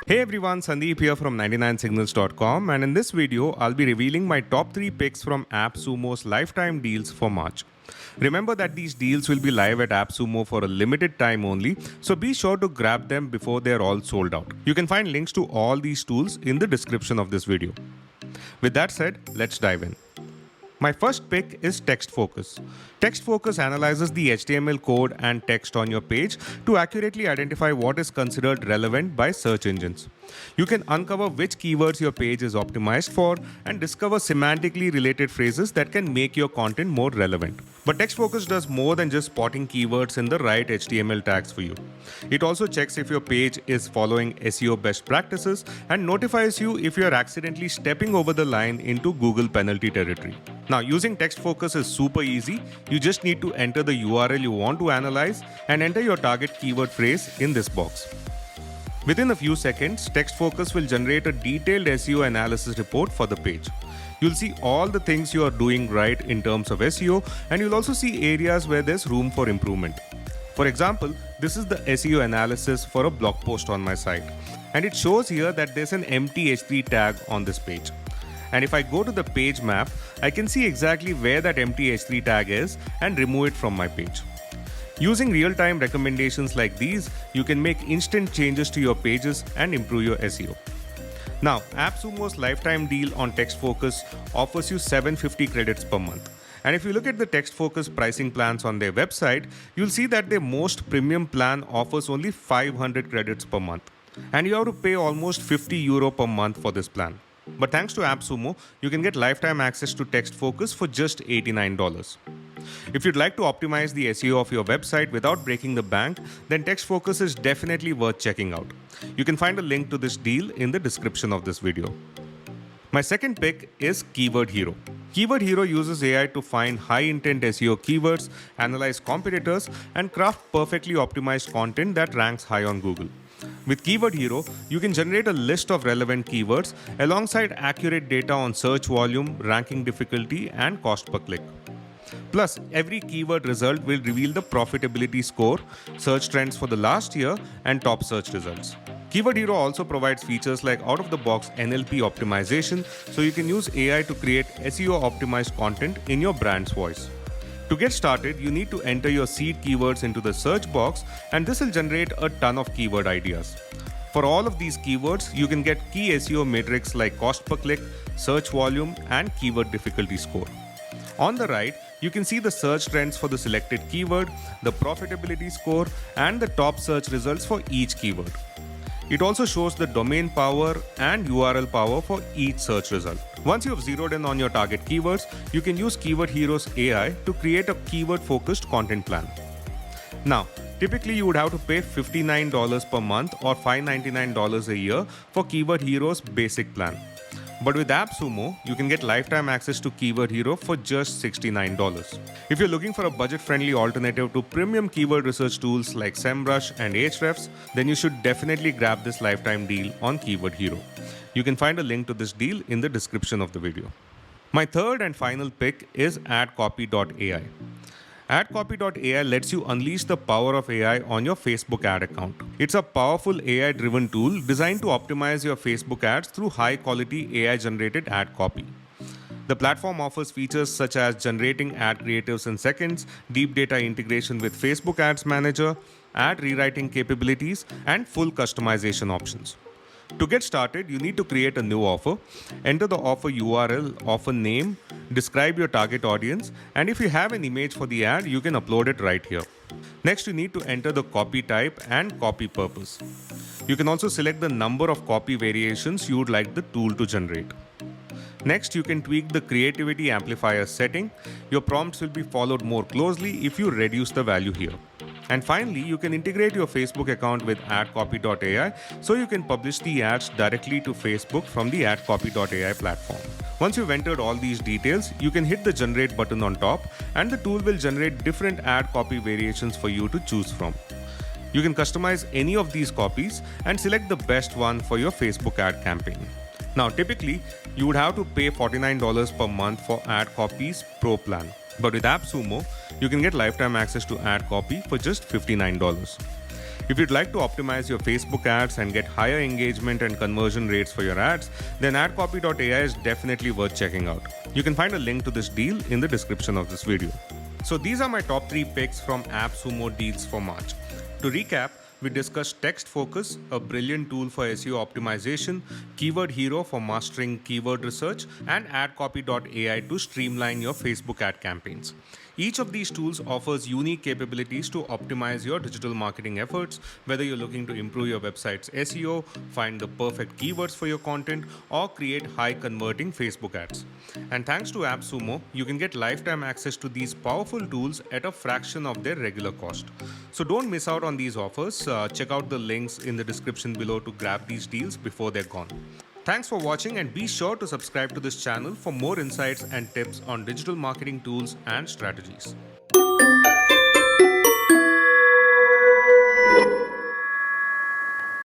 Hey everyone, Sandeep here from 99signals.com, and in this video, I'll be revealing my top 3 picks from AppSumo's lifetime deals for March. Remember that these deals will be live at AppSumo for a limited time only, so be sure to grab them before they're all sold out. You can find links to all these tools in the description of this video. With that said, let's dive in. My first pick is Textfocus. Textfocus analyzes the HTML code and text on your page to accurately identify what is considered relevant by search engines. You can uncover which keywords your page is optimized for and discover semantically related phrases that can make your content more relevant. But Textfocus does more than just spotting keywords in the right HTML tags for you. It also checks if your page is following SEO best practices and notifies you if you are accidentally stepping over the line into Google penalty territory. Now, using Textfocus is super easy. You just need to enter the URL you want to analyze and enter your target keyword phrase in this box. Within a few seconds, Textfocus will generate a detailed SEO analysis report for the page. You'll see all the things you are doing right in terms of SEO, and you'll also see areas where there's room for improvement. For example, this is the SEO analysis for a blog post on my site, and it shows here that there's an empty H3 tag on this page. And if I go to the page map, I can see exactly where that empty H3 tag is and remove it from my page. Using real-time recommendations like these, you can make instant changes to your pages and improve your SEO. Now, AppSumo's lifetime deal on Textfocus offers you 750 credits per month. And if you look at the Textfocus pricing plans on their website, you'll see that their most premium plan offers only 500 credits per month. And you have to pay almost €50 per month for this plan. But thanks to AppSumo, you can get lifetime access to Textfocus for just $89. If you'd like to optimize the SEO of your website without breaking the bank, then Textfocus is definitely worth checking out. You can find a link to this deal in the description of this video. My second pick is KWHero. KWHero uses AI to find high-intent SEO keywords, analyze competitors, and craft perfectly optimized content that ranks high on Google. With KWHero, you can generate a list of relevant keywords alongside accurate data on search volume, ranking difficulty, and cost per click. Plus, every keyword result will reveal the profitability score, search trends for the last year, and top search results. KWHero also provides features like out-of-the-box NLP optimization, so you can use AI to create SEO-optimized content in your brand's voice. To get started, you need to enter your seed keywords into the search box, and this will generate a ton of keyword ideas. For all of these keywords, you can get key SEO metrics like cost per click, search volume, and keyword difficulty score. On the right, you can see the search trends for the selected keyword, the profitability score, and the top search results for each keyword. It also shows the domain power and URL power for each search result. Once you have zeroed in on your target keywords, you can use KWHero's AI to create a keyword-focused content plan. Now, typically you would have to pay $59 per month or $599 a year for KWHero's basic plan. But with AppSumo, you can get lifetime access to KWHero for just $69. If you're looking for a budget-friendly alternative to premium keyword research tools like SEMrush and Ahrefs, then you should definitely grab this lifetime deal on KWHero. You can find a link to this deal in the description of the video. My third and final pick is adcopy.ai. Adcopy.ai lets you unleash the power of AI on your Facebook ad account. It's a powerful AI-driven tool designed to optimize your Facebook ads through high-quality AI-generated ad copy. The platform offers features such as generating ad creatives in seconds, deep data integration with Facebook Ads Manager, ad rewriting capabilities, and full customization options. To get started, you need to create a new offer, enter the offer URL, offer name, describe your target audience, and if you have an image for the ad, you can upload it right here. Next, you need to enter the copy type and copy purpose. You can also select the number of copy variations you would like the tool to generate. Next, you can tweak the creativity amplifier setting. Your prompts will be followed more closely if you reduce the value here. And finally, you can integrate your Facebook account with adcopy.ai so you can publish the ads directly to Facebook from the adcopy.ai platform. Once you've entered all these details, you can hit the generate button on top and the tool will generate different ad copy variations for you to choose from. You can customize any of these copies and select the best one for your Facebook ad campaign. Now, typically, you would have to pay $49 per month for Ad Copy's Pro plan. But with AppSumo, you can get lifetime access to Ad Copy for just $59. If you'd like to optimize your Facebook ads and get higher engagement and conversion rates for your ads, then adcopy.ai is definitely worth checking out. You can find a link to this deal in the description of this video. So these are my top 3 picks from AppSumo deals for March. To recap, we discussed Textfocus, a brilliant tool for SEO optimization, KWHero for mastering keyword research, and adcopy.ai to streamline your Facebook ad campaigns. Each of these tools offers unique capabilities to optimize your digital marketing efforts, whether you're looking to improve your website's SEO, find the perfect keywords for your content, or create high converting Facebook ads. And thanks to AppSumo, you can get lifetime access to these powerful tools at a fraction of their regular cost. So don't miss out on these offers. Check out the links in the description below to grab these deals before they're gone. Thanks for watching, and be sure to subscribe to this channel for more insights and tips on digital marketing tools and strategies.